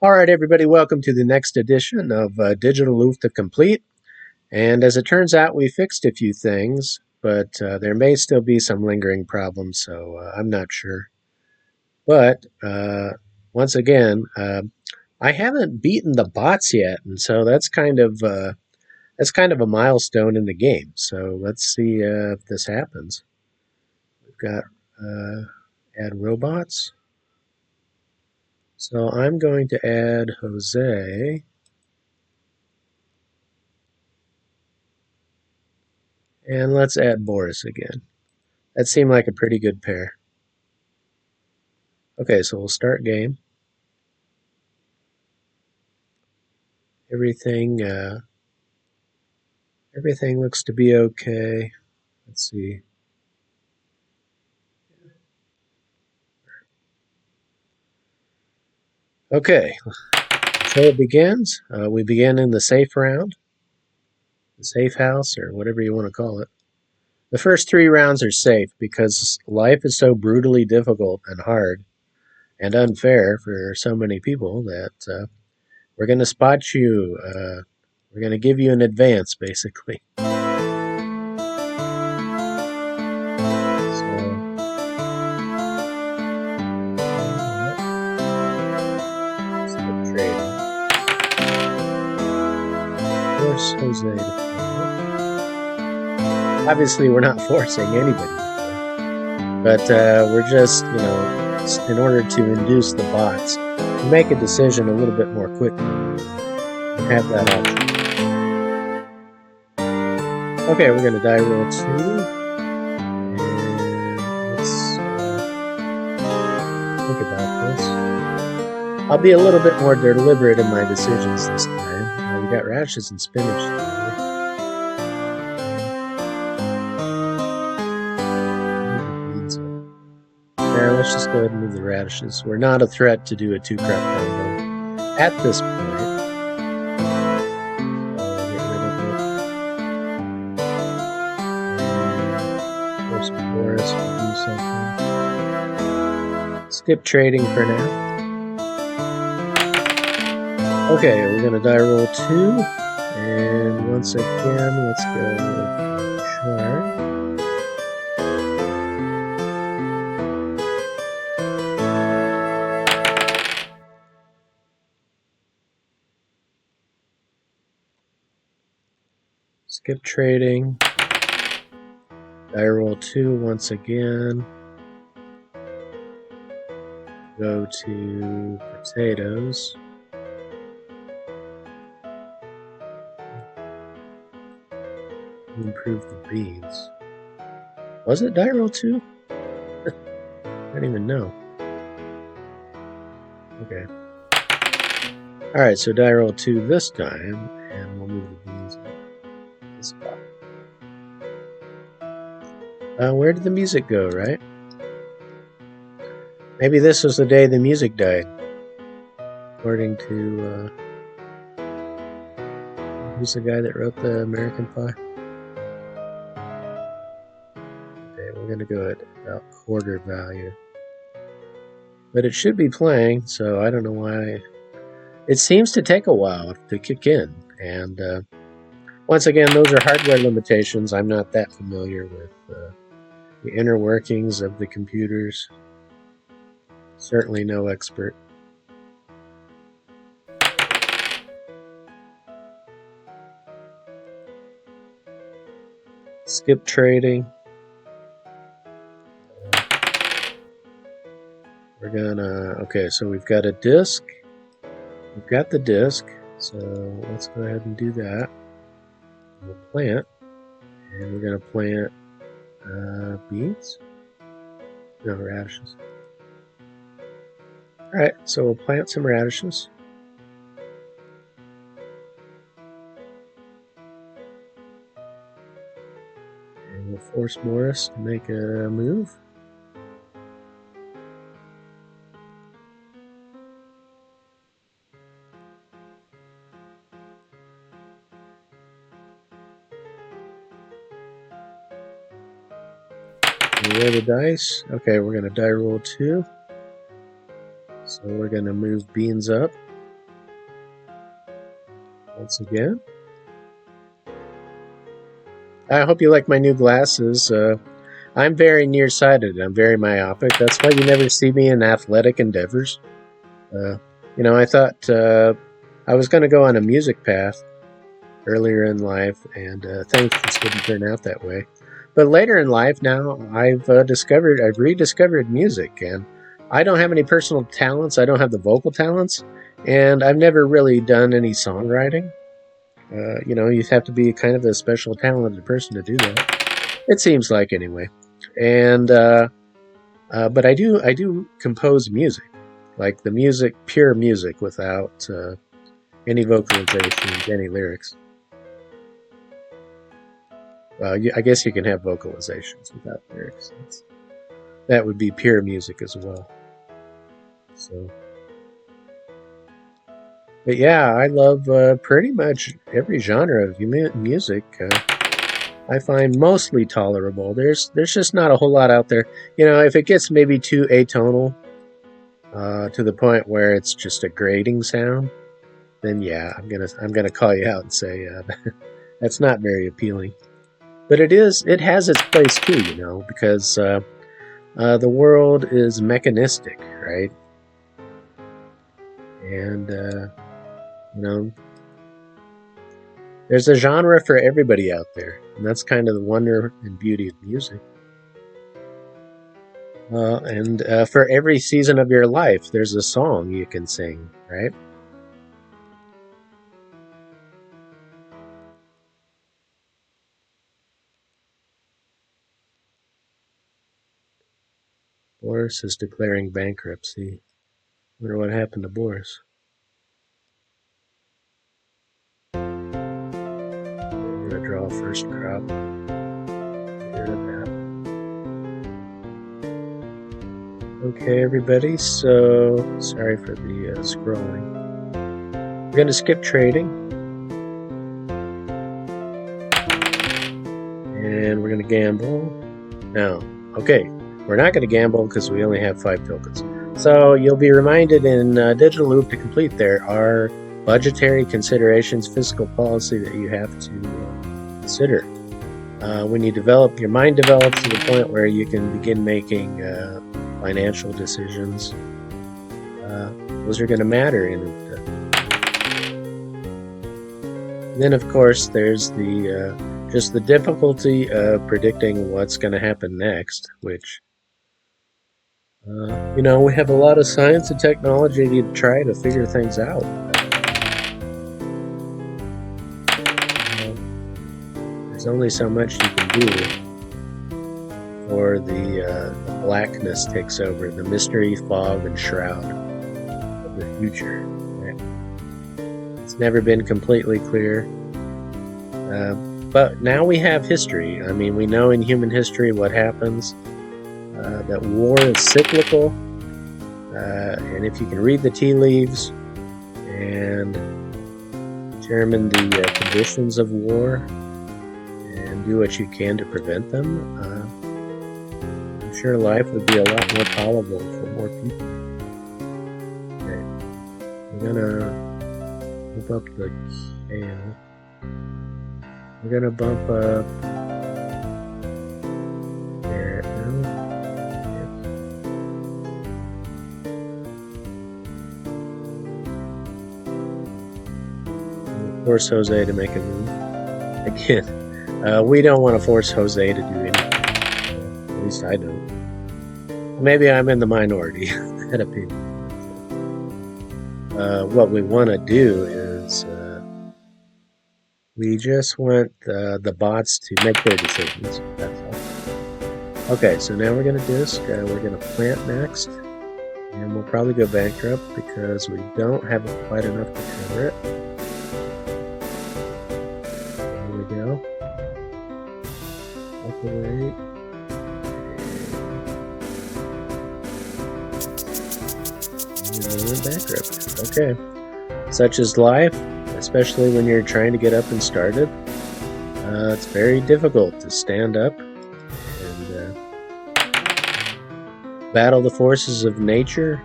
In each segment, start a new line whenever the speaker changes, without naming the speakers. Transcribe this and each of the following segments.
All right, everybody, welcome to the next edition of Digital Oofdah Complete. And as it turns out, we fixed a few things, but there may still be some lingering problems, so I'm not sure. But once again, I haven't beaten the bots yet, and so that's kind of a milestone in the game. So let's see if this happens. We've got add robots. So I'm going to add Jose. And let's add Boris again. That seemed like a pretty good pair. Okay, so we'll start game. Everything everything looks to be okay. Let's see. Okay, so it begins. We begin in the safe round, the safe house, or whatever you want to call it. The first 3 rounds are safe because life is so brutally difficult and hard and unfair for so many people that we're going to spot you. We're going to give you an advance, basically. Force Jose to play. Obviously, we're not forcing anybody, but we're just, in order to induce the bots to make a decision a little bit more quickly. Have that option. Okay, we're going to die roll 2. And let's think about this. I'll be a little bit more deliberate in my decisions this time. We got radishes and spinach today. Yeah, let's just go ahead and move the radishes. We're not a threat to do a 2-crop combo at this point. Boris will do something. Skip trading for now. Okay, we're going to die roll 2. And once again, let's go with Charm. Skip trading. Die roll 2 once again. Go to potatoes. Improve the beans. Was it die roll 2? I don't even know. Okay. Alright, so die roll 2 this time, and we'll move the beans up this spot. Where did the music go, right? Maybe this was the day the music died. According to, who's the guy that wrote the American Pie? Okay, we're going to go at about quarter value. But it should be playing, so I don't know why. It seems to take a while to kick in. And once again, those are hardware limitations. I'm not that familiar with the inner workings of the computers. Certainly no expert. Skip trading. We're gonna, okay, so we've got a disk. We've got the disk, so let's go ahead and do that. We'll plant, and we're gonna plant beans. No, radishes. Alright, so we'll plant some radishes. And we'll force Morris to make a move. Roll the dice. Okay, we're going to die roll 2. So we're going to move beans up. once again. I hope you like my new glasses. I'm very nearsighted. I'm very myopic. That's why you never see me in athletic endeavors. I thought I was going to go on a music path earlier in life, and things just didn't turn out that way. But later in life, now I've rediscovered music, and I don't have any personal talents. I don't have the vocal talents, and I've never really done any songwriting. You have to be kind of a special talented person to do that. It seems like, anyway. And but I do compose music, like the music, pure music, without any vocalizations, any lyrics. I guess you can have vocalizations without lyrics. That would be pure music as well. So, but yeah, I love pretty much every genre of music. I find mostly tolerable. There's just not a whole lot out there. If it gets maybe too atonal, to the point where it's just a grating sound, then yeah, I'm gonna call you out and say that's not very appealing. But it has its place too, because the world is mechanistic, right? And there's a genre for everybody out there, and that's kind of the wonder and beauty of music. And for every season of your life, there's a song you can sing, right? Boris is declaring bankruptcy. Wonder what happened to Boris. I'm gonna draw first crop. Get rid of that. Okay, everybody. So sorry for the scrolling. We're gonna skip trading, and we're gonna gamble. No, okay. We're not going to gamble because we only have 5 tokens. So you'll be reminded in Digital Loop to complete there are budgetary considerations, fiscal policy that you have to consider. When your mind develops to the point where you can begin making financial decisions, those are going to matter in it. Then, of course, there's just the difficulty of predicting what's going to happen next, which we have a lot of science and technology to try to figure things out. There's only so much you can do before the blackness takes over, the mystery, fog, and shroud of the future. Right? It's never been completely clear. But now we have history. I mean, we know in human history what happens. That war is cyclical, and if you can read the tea leaves and determine the conditions of war and do what you can to prevent them, I'm sure life would be a lot more tolerable for more people. Okay, we're gonna move up the scale. We're gonna bump up. Force Jose to make a move. Again, we don't want to force Jose to do anything. At least I don't. Maybe I'm in the minority, that opinion. What we want to do is we just want the bots to make their decisions. That's all. Okay, so now we're going to disc. We're going to plant next. And we'll probably go bankrupt because we don't have quite enough to cover it. Operate. And we're bankrupt. Okay. Such is life, especially when you're trying to get up and started. It's very difficult to stand up and battle the forces of nature,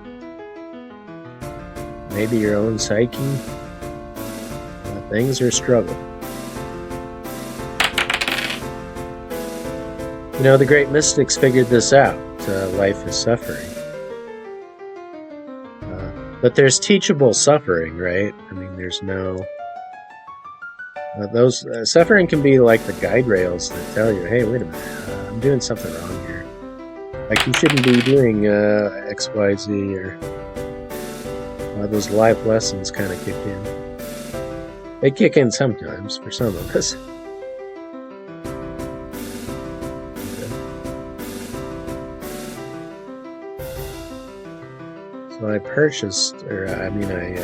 maybe your own psyche, Things are struggle. You know, the great mystics figured this out. Life is suffering. But there's teachable suffering, right? I mean, there's no... those suffering can be like the guide rails that tell you, hey, wait a minute, I'm doing something wrong here. Like, you shouldn't be doing X, Y, Z, or those life lessons kind of kick in. They kick in sometimes for some of us. So I purchased, or I mean, I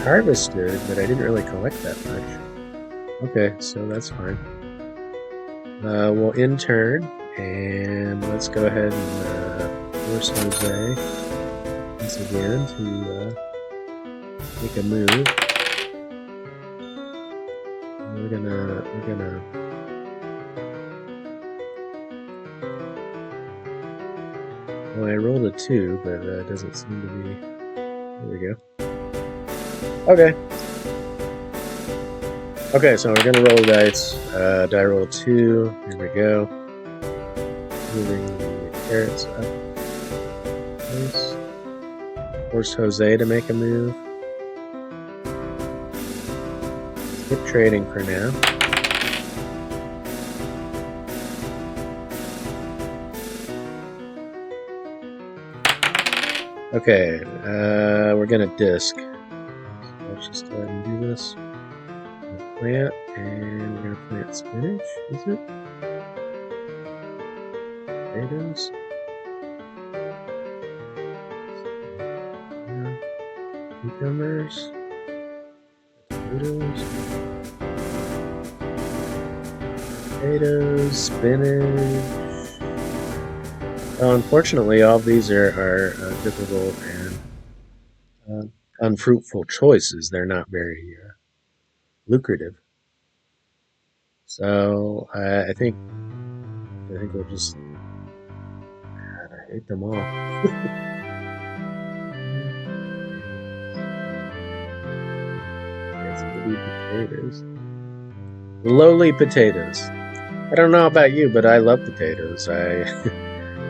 harvested, but I didn't really collect that much. Okay, so that's fine. We'll intern, and let's go ahead and force Jose once again to make a move. We're gonna. Well, I rolled a 2, but it doesn't seem to be. There we go. Okay. Okay, so we're gonna roll the dice. Die roll 2. Here we go. Moving the carrots up. Nice. Force Jose to make a move. Skip trading for now. Okay, we're gonna disc. So let's just go ahead and do this. We'll plant, and we're gonna plant spinach, is it? Potatoes. Cucumbers. Potatoes, spinach. Unfortunately, all of these are difficult and unfruitful choices. They're not very lucrative. So I think we'll just. God, I hate them all. Potatoes. Lowly potatoes. I don't know about you, but I love potatoes. I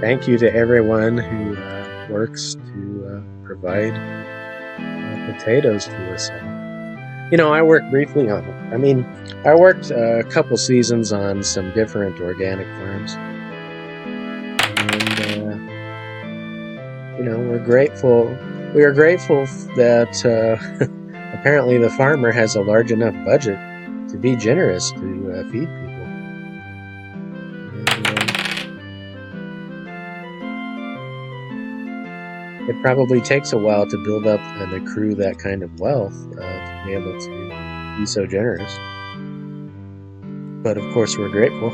thank you to everyone who works to provide potatoes to us all. You know, I worked briefly on it. I mean, I worked a couple seasons on some different organic farms. And, you know, we are grateful that apparently the farmer has a large enough budget to be generous to feed people. It probably takes a while to build up and accrue that kind of wealth to be able to be so generous. But of course, we're grateful.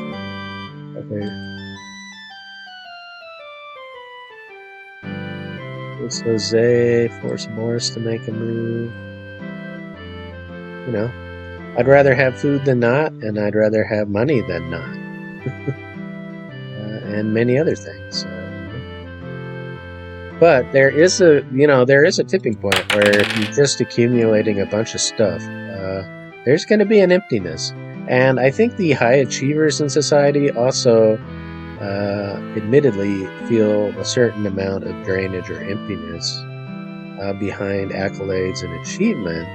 Okay. Force Jose, force Morris to make a move. You know, I'd rather have food than not, and I'd rather have money than not. And many other things. But there is a tipping point where if you're just accumulating a bunch of stuff, there's going to be an emptiness. And I think the high achievers in society also, admittedly, feel a certain amount of drainage or emptiness behind accolades and achievement.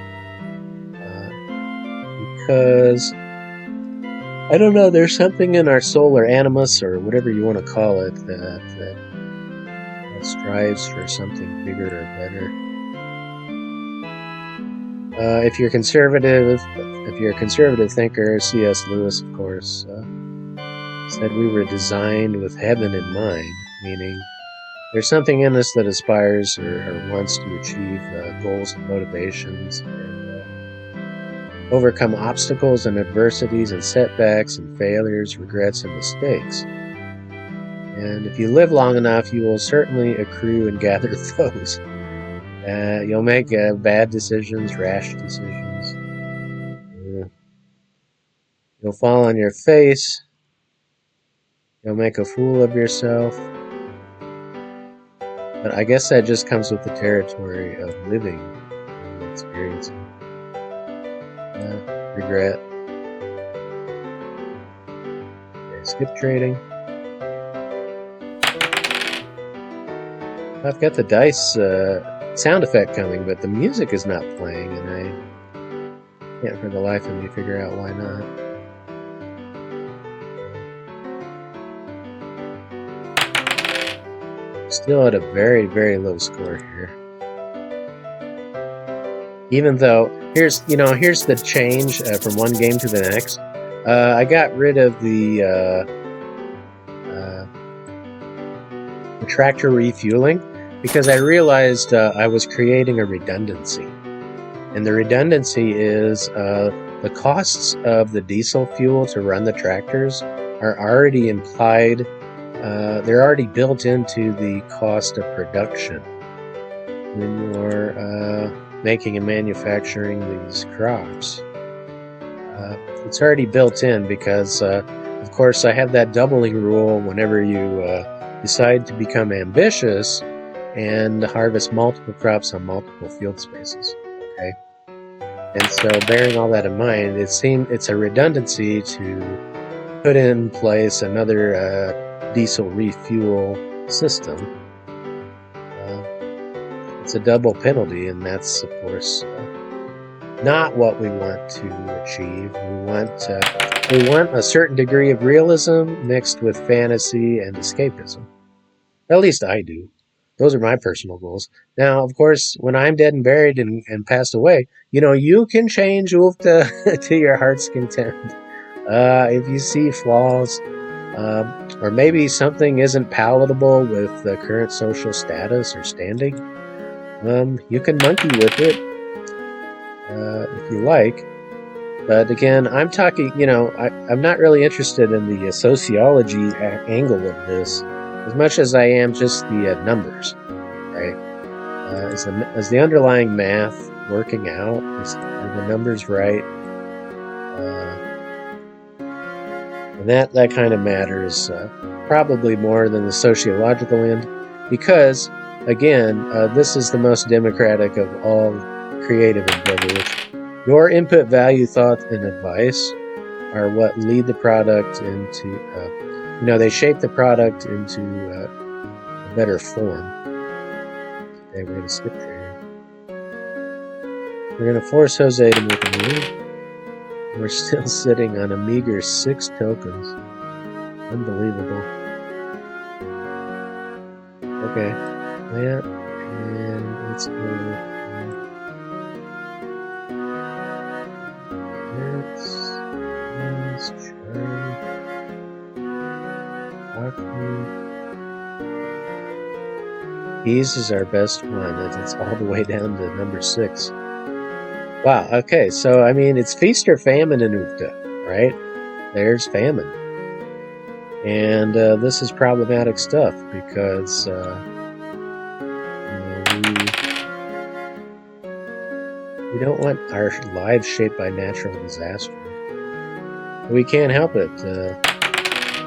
Because, I don't know, there's something in our soul or animus or whatever you want to call it that strives for something bigger or better. If you're a conservative thinker, C.S. Lewis, of course, said we were designed with heaven in mind, meaning there's something in us that aspires or wants to achieve goals and motivations and overcome obstacles and adversities and setbacks and failures, regrets and mistakes. And if you live long enough, you will certainly accrue and gather those. You'll make bad decisions, rash decisions. You'll fall on your face. You'll make a fool of yourself. But I guess that just comes with the territory of living and experiencing. Regret. Okay, skip trading. I've got the dice sound effect coming, but the music is not playing, and I can't for the life of me figure out why not. Still at a very, very low score here. Even though here's the change from one game to the next. I got rid of the tractor refueling because I realized I was creating a redundancy. And the redundancy is the costs of the diesel fuel to run the tractors are already implied. They're already built into the cost of production when you're making and manufacturing these crops. It's already built in because, of course, I have that doubling rule whenever you decide to become ambitious and harvest multiple crops on multiple field spaces. Okay, and so bearing all that in mind, it's a redundancy to put in place another diesel refuel system. It's a double penalty, and that's, of course, not what we want to achieve. We want a certain degree of realism mixed with fantasy and escapism. At least I do. Those are my personal goals. Now, of course, when I'm dead and buried and passed away, you can change Oofdah to your heart's content. If you see flaws, or maybe something isn't palatable with the current social status or standing, you can monkey with it if you like. But again, I'm talking, I'm not really interested in the sociology angle of this as much as I am just the numbers, right? Is the underlying math working out? Are the numbers right? And that kind of matters probably more than the sociological end because, again, this is the most democratic of all creative endeavors. Your input, value, thought, and advice are what lead the product into, they shape the product into a better form. Okay, we're going to skip trading. We're going to force Jose to make a move. We're still sitting on a meager 6 tokens. Unbelievable. Okay, plant, and let's go. Peas is our best one. It's all the way down to number 6. Wow, okay, so I mean, it's feast or famine in Oofdah, right? There's famine. And this is problematic stuff because we don't want our lives shaped by natural disaster. We can't help it.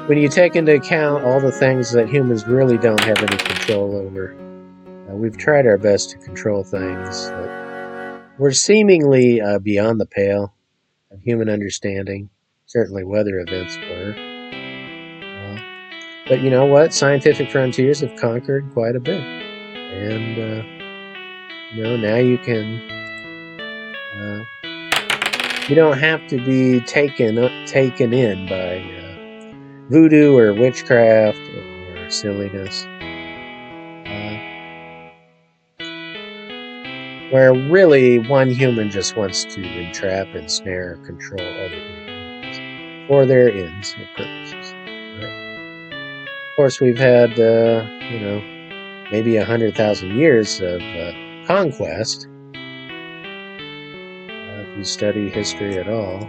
When you take into account all the things that humans really don't have any control over, we've tried our best to control things that were seemingly beyond the pale of human understanding. Certainly weather events were. But you know what? Scientific frontiers have conquered quite a bit. And, now you can... you don't have to be taken in by voodoo or witchcraft or silliness. Where really one human just wants to entrap, ensnare, control other humans for their ends or purposes. Right? Of course, we've had, maybe 100,000 years of conquest. If you study history at all,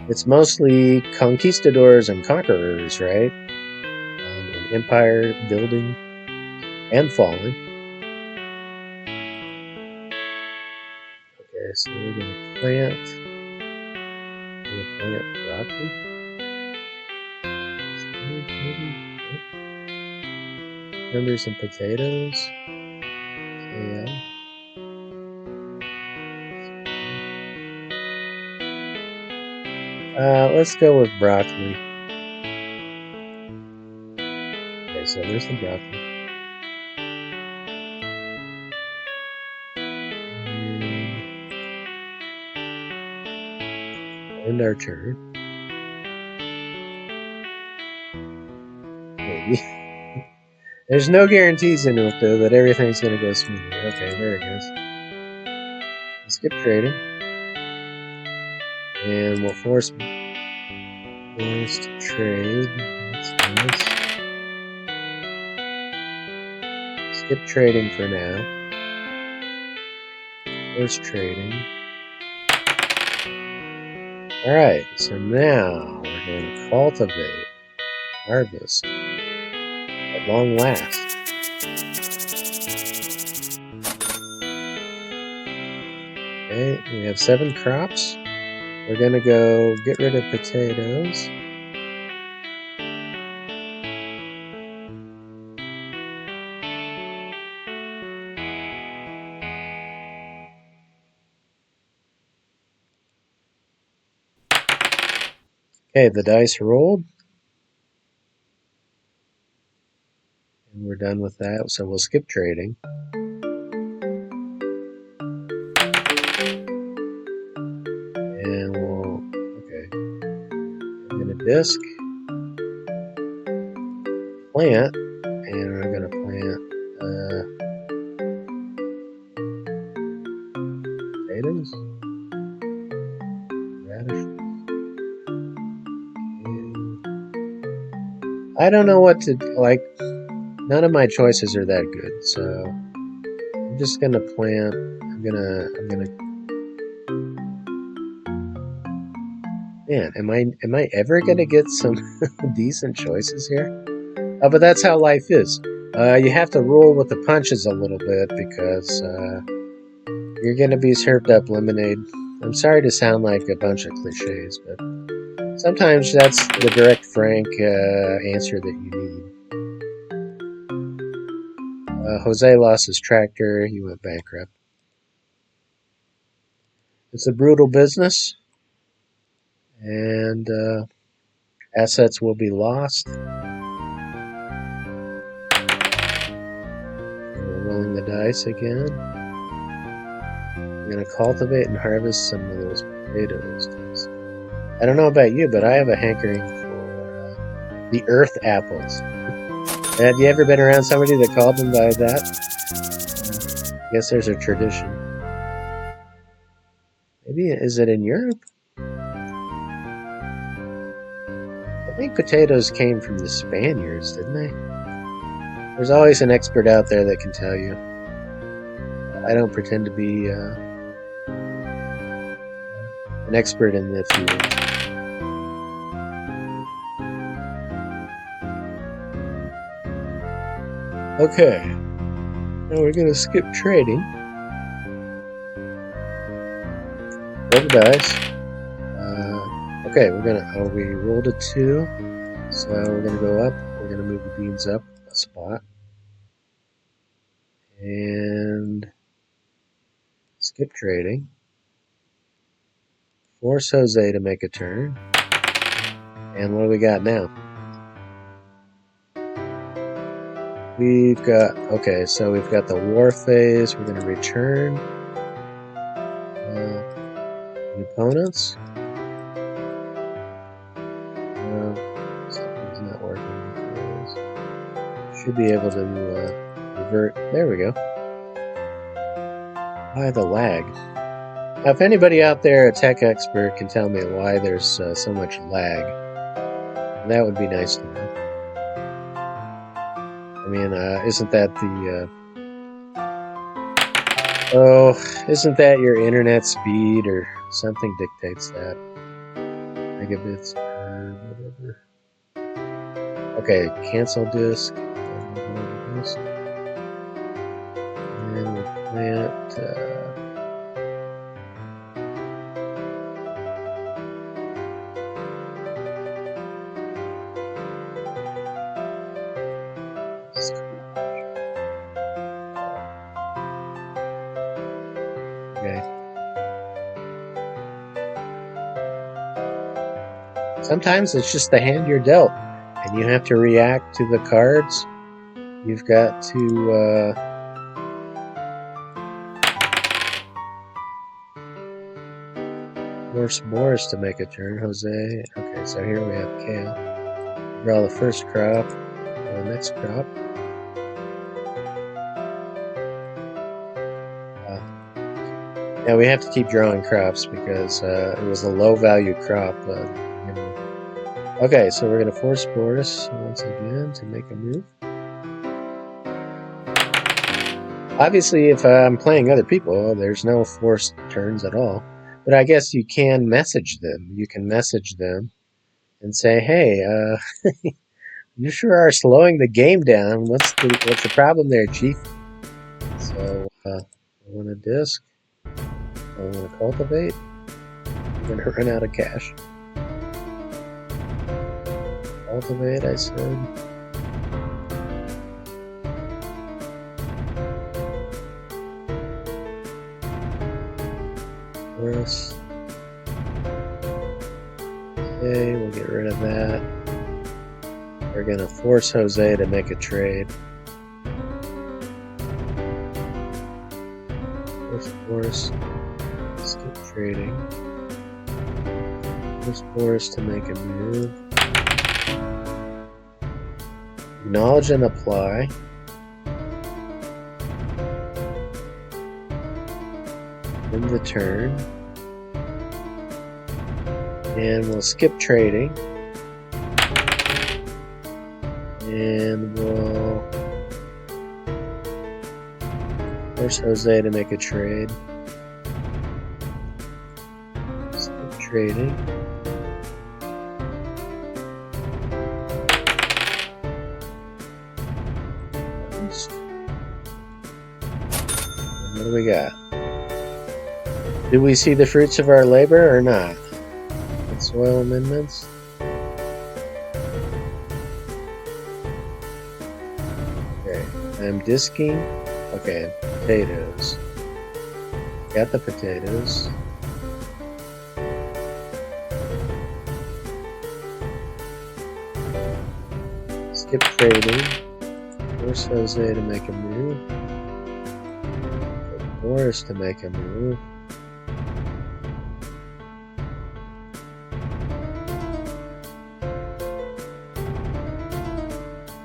it's mostly conquistadors and conquerors, right? And empire building and falling. Okay, so we're going to plant. Broccoli. Remember some potatoes. Yeah. Let's go with broccoli. Okay, so there's the broccoli. And our turn. Maybe. There's no guarantees in it, though, that everything's going to go smoothly. Okay, there it goes. Skip trading. And we'll force to trade. That's nice. Skip trading for now. Force trading. Alright, so now we're going to cultivate, harvest, at long last. Okay, we have 7 crops. We're going to go get rid of potatoes. Okay, the dice rolled. And we're done with that, so we'll skip trading. And we'll, okay, I'm going to disc, plant, and we're going to plant potatoes, radishes. I don't know what to, like, none of my choices are that good, so I'm just going to plant, I'm going to, man, am I ever going to get some decent choices here? Oh, but that's how life is. You have to roll with the punches a little bit because you're going to be served up lemonade. I'm sorry to sound like a bunch of cliches, but sometimes that's the direct, frank answer that you need. Jose lost his tractor. He went bankrupt. It's a brutal business, and assets will be lost. We're rolling the dice again. I'm going to cultivate and harvest some of those potatoes. I don't know about you, but I have a hankering for the earth apples. Have you ever been around somebody that called them by that? I guess there's a tradition. Maybe, is it in Europe? I think potatoes came from the Spaniards, didn't they? There's always an expert out there that can tell you. I don't pretend to be an expert in the field. Okay, now we're going to skip trading. Roll the dice. Okay, we rolled a 2, so we're going to go up. We're going to move the beans up a spot. And skip trading. Force Jose to make a turn. And what do we got now? We've got, okay, so we've got the war phase. We're going to return the opponents. Something's not working. Should be able to revert. There we go. Why the lag? Now, if anybody out there, a tech expert, can tell me why there's so much lag, that would be nice to know. I mean, isn't that isn't that your internet speed or something dictates that? Megabits per whatever. Okay, cancel disk. And we'll plant. Okay. sometimes it's just the hand you're dealt, and you have to react to the cards. You've got to force Boris to make a turn. Jose. Okay, so here we have kale. Draw the first crop, the next crop. Yeah, we have to keep drawing crops because it was a low-value crop. Okay, so we're going to force Boris once again to make a move. Obviously, if I'm playing other people, there's no forced turns at all. But I guess you can message them. You can message them and say, "Hey, you sure are slowing the game down. What's the problem there, Chief?" So I want a disc. I want to cultivate. I'm going to run out of cash. Cultivate, I said. Force. Okay, we'll get rid of that. We're going to force Jose to make a trade. Force. Skip trading. Force Boris to make a move. Acknowledge and apply. End the turn. And we'll skip trading. And we'll force Jose to make a trade. Skip trading. What do we got? Do we see the fruits of our labor or not? Soil amendments. Okay, I'm disking. Okay, potatoes. Got the potatoes. Skip trading. Force Jose to make a move. Boris to make a move.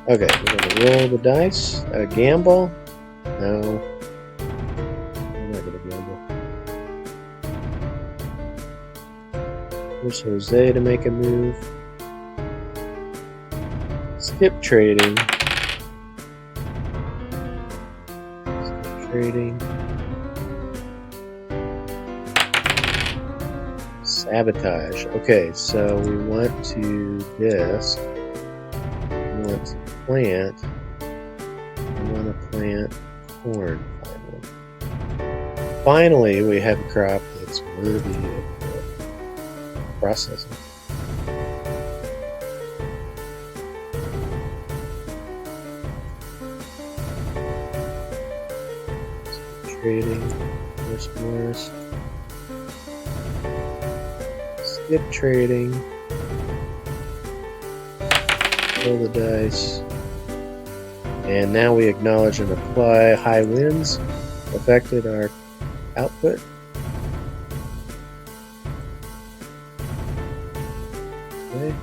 Okay, we're going to roll the dice. Gamble? No. I'm not going to gamble. Force Jose to make a move. Skip trading. Skip trading. Sabotage. Okay, so we want to disc. We want to plant. We want to plant corn finally. Finally, we have a crop that's worthy of processing. Trading. Morris. Skip trading. Roll the dice. And now we acknowledge and apply. High winds affected our output. Okay.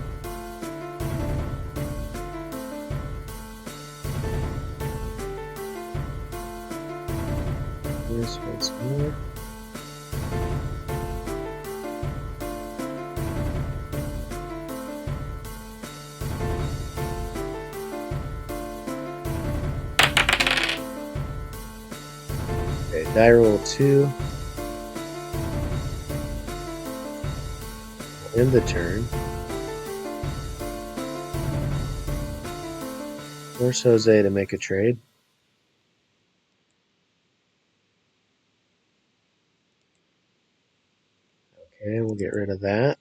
This once more. Die roll 2. End the turn. Force Jose to make a trade. Okay, we'll get rid of that.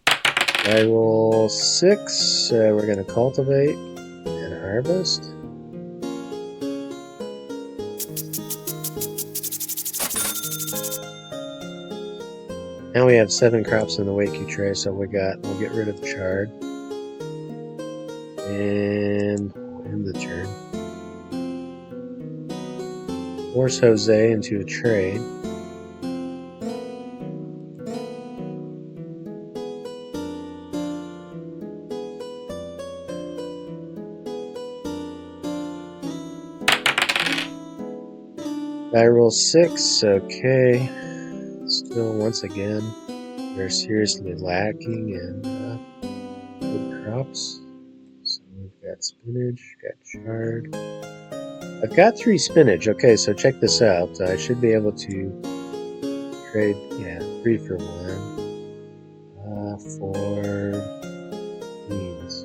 Die roll 6. We're going to cultivate and harvest. Now we have 7 crops in the Wakey tray, so we'll get rid of chard. And we'll end the turn. Force Jose into a trade. Die roll 6, okay. Still, once again, we're seriously lacking in good crops. So we've got spinach, got chard. I've got 3 spinach. Okay, so check this out. I should be able to trade, 3 for 1 for beans.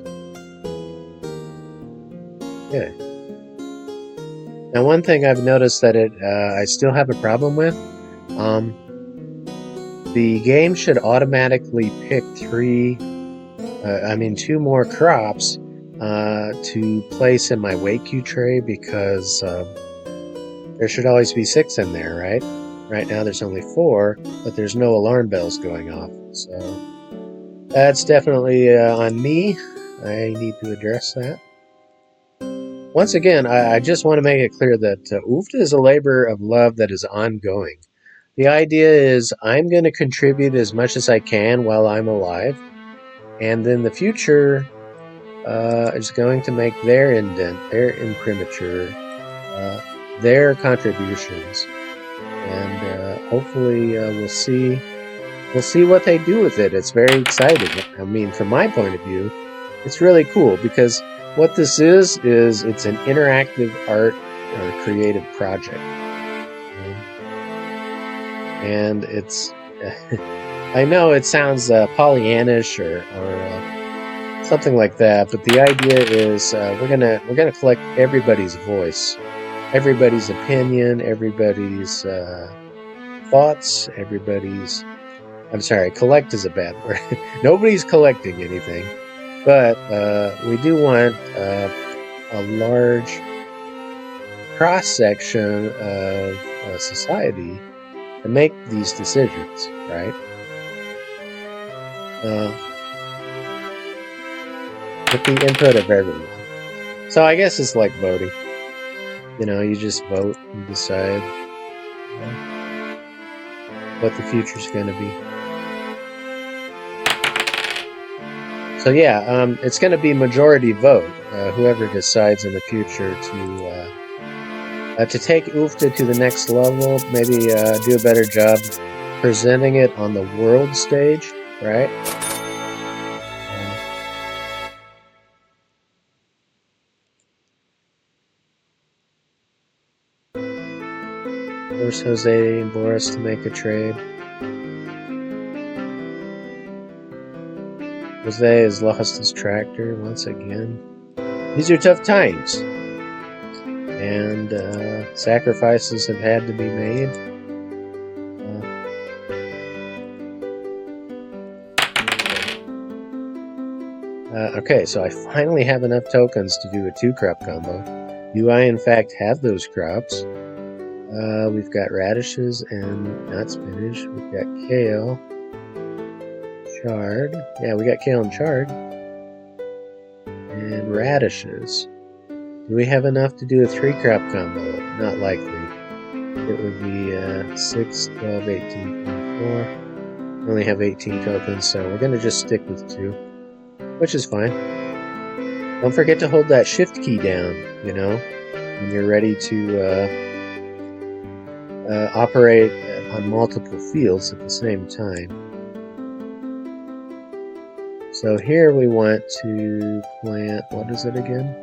Okay. Now, one thing I've noticed that I still have a problem with. The game should automatically pick 2 more crops to place in my Wakey tray, because there should always be 6 in there, right? Right now there's only 4, but there's no alarm bells going off. So that's definitely on me. I need to address that. Once again, I just want to make it clear that Oofdah is a labor of love that is ongoing. The idea is I'm going to contribute as much as I can while I'm alive, and then the future is going to make their indent, their imprimatur, their contributions, and hopefully we'll see what they do with it. It's very exciting. I mean, from my point of view, it's really cool, because what this is it's an interactive art or creative project, and it's I know it sounds Pollyannish or something like that, but the idea is we're gonna collect everybody's voice, everybody's opinion, everybody's thoughts, everybody's. I'm sorry, collect is a bad word. Nobody's collecting anything, but we do want a large cross-section of society to make these decisions, right? With the input of everyone. So I guess it's like voting. You just vote and decide what the future's going to be. So yeah, it's going to be majority vote. Whoever decides in the future to take Oofdah to the next level, maybe do a better job presenting it on the world stage, right? Force Jose and Boris to make a trade. Jose has lost his tractor once again. These are tough times, and sacrifices have had to be made. Okay, so I finally have enough tokens to do a 2-crop combo. Do I, in fact, have those crops? We've got radishes and not spinach. We've got kale, chard. Yeah, we got kale and chard. And radishes. Do we have enough to do a 3-crop combo? Not likely. It would be 6, 12, 18, 24. We only have 18 tokens, so we're going to just stick with 2, which is fine. Don't forget to hold that shift key down, when you're ready to operate on multiple fields at the same time. So here we want to plant, what is it again?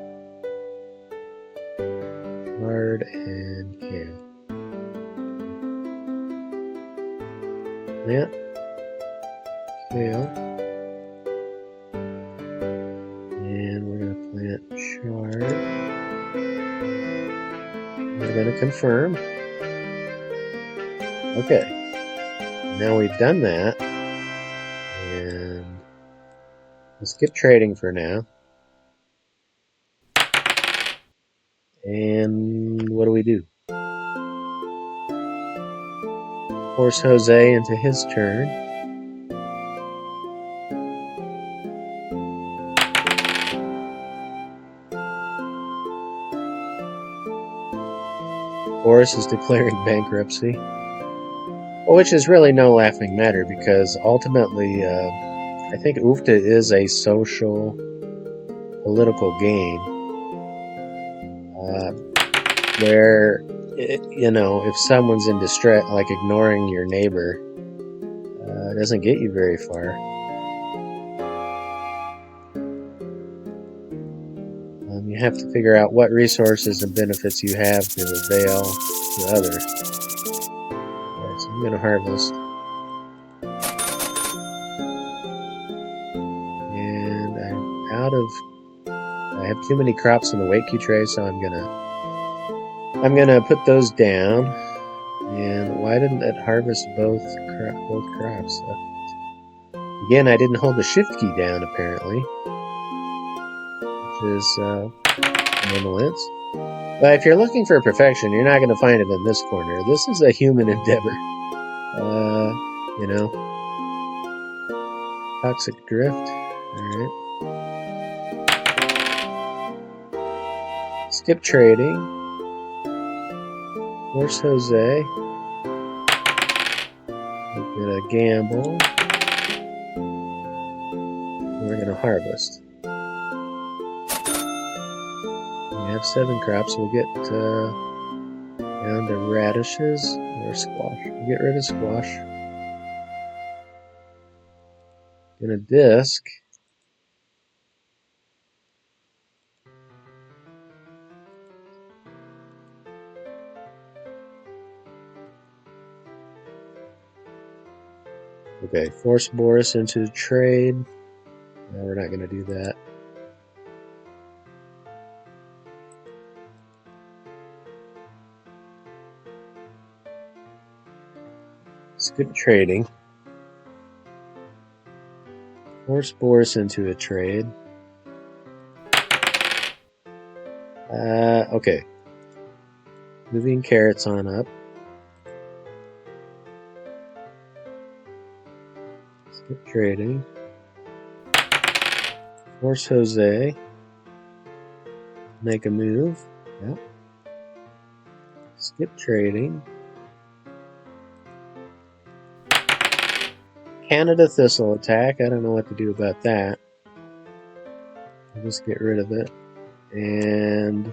Chard and kale. Plant kale. And we're going to plant chard. We're going to confirm. Okay. Now we've done that. And let's skip trading for now. And what do? Force Jose into his turn. Boris is declaring bankruptcy. Well, which is really no laughing matter because ultimately, I think Oofdah is a social, political game where, if someone's in distress, like ignoring your neighbor, it doesn't get you very far. You have to figure out what resources and benefits you have to avail to others. Alright, so I'm going to harvest. And I have too many crops in the weight queue tray, so I'm gonna put those down. And why didn't it harvest both crops? Again, I didn't hold the shift key down apparently, which is anomalous. But if you're looking for perfection, you're not going to find it in this corner. This is a human endeavor. Toxic drift. Alright. Skip trading. Force Jose. We're going to gamble. We're going to harvest. We have 7 crops. We'll get down to radishes or squash. We'll get rid of squash. Gonna disc. Okay, force Boris into the trade. No, we're not gonna do that. Skip trading. Force Boris into a trade. Okay. Moving carrots on up. Skip trading. Force Jose. Make a move. Yep. Skip trading. Canada Thistle attack. I don't know what to do about that. I'll just get rid of it. And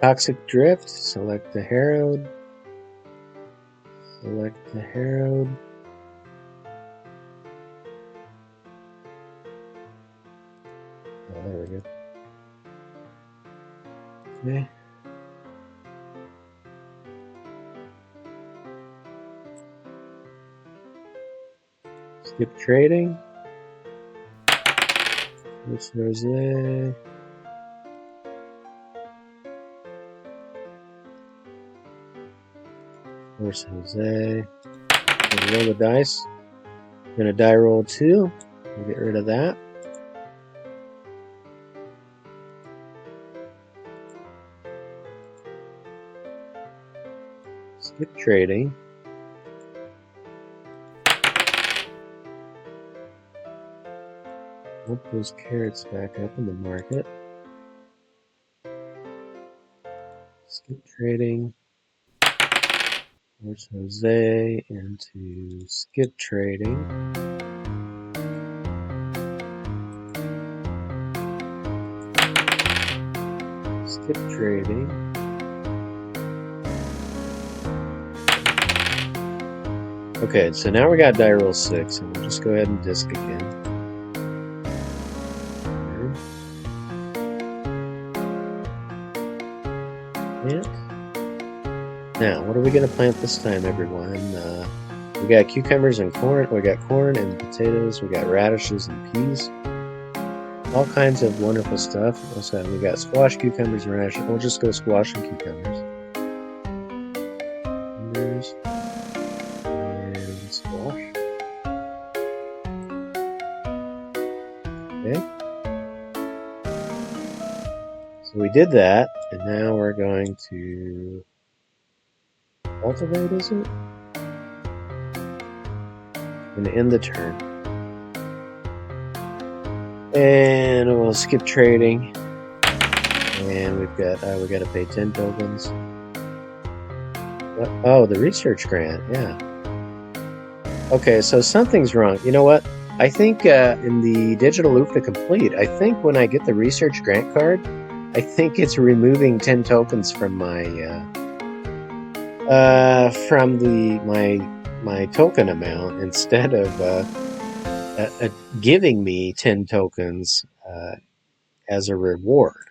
Toxic Drift. Select the Harrowed. Select the Harrowed. Oh, there we go. Okay. Skip trading. Force Jose. Force Jose. Gonna roll the dice. Gonna die roll 2. We'll get rid of that. Skip trading. Put those carrots back up in the market. Skip trading. Force Jose into skip trading. Skip trading. Okay, so now we got die roll 6, and we'll just go ahead and disc again. Now, what are we going to plant this time, everyone? We got cucumbers and corn. We got corn and potatoes. We got radishes and peas. All kinds of wonderful stuff. Also, we got squash, cucumbers, and radishes. We'll just go squash and cucumbers. Cucumbers and squash. Okay. So we did that, and now we're going to cultivate, is it? I'm going to end the turn. And we'll skip trading. And we got to pay 10 tokens. Oh, the research grant, yeah. Okay, so something's wrong. You know what? I think in the digital Oofdah Complete, I think when I get the research grant card, I think it's removing 10 tokens from my token amount instead of giving me 10 tokens as a reward.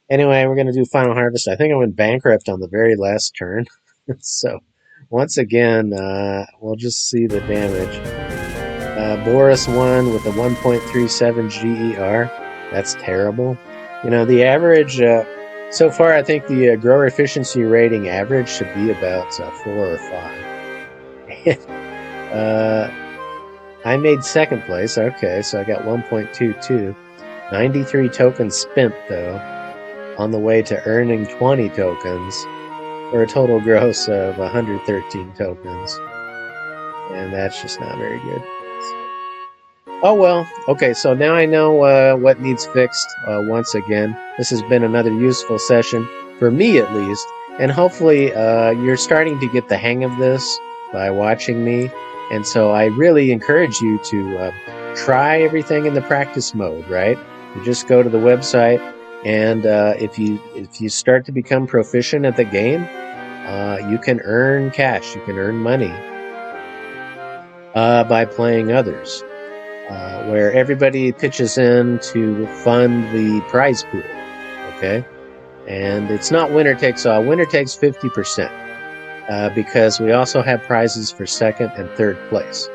Anyway, we're going to do Final Harvest. I think I went bankrupt on the very last turn. So once again, we'll just see the damage. Boris won with a 1.37 GER. That's terrible. You know, the average, so far I think the grower efficiency rating average should be about 4 or 5. I made second place. Okay, so I got 1.22. 93 tokens spent, though, on the way to earning 20 tokens for a total gross of 113 tokens. And that's just not very good. Oh well, okay, so now I know what needs fixed once again. This has been another useful session, for me at least, and hopefully you're starting to get the hang of this by watching me. And so I really encourage you to try everything in the practice mode, right? You just go to the website, and if you start to become proficient at the game, you can earn cash, you can earn money by playing others. Where everybody pitches in to fund the prize pool, okay? And it's not winner takes all. Winner takes 50%, because we also have prizes for second and third place,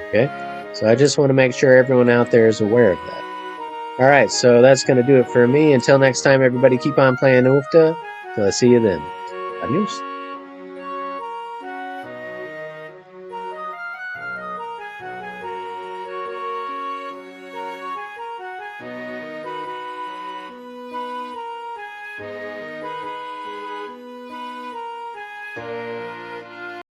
okay? So I just want to make sure everyone out there is aware of that. All right, so that's going to do it for me. Until next time, everybody, keep on playing Oofdah. Till I see you then. Adios.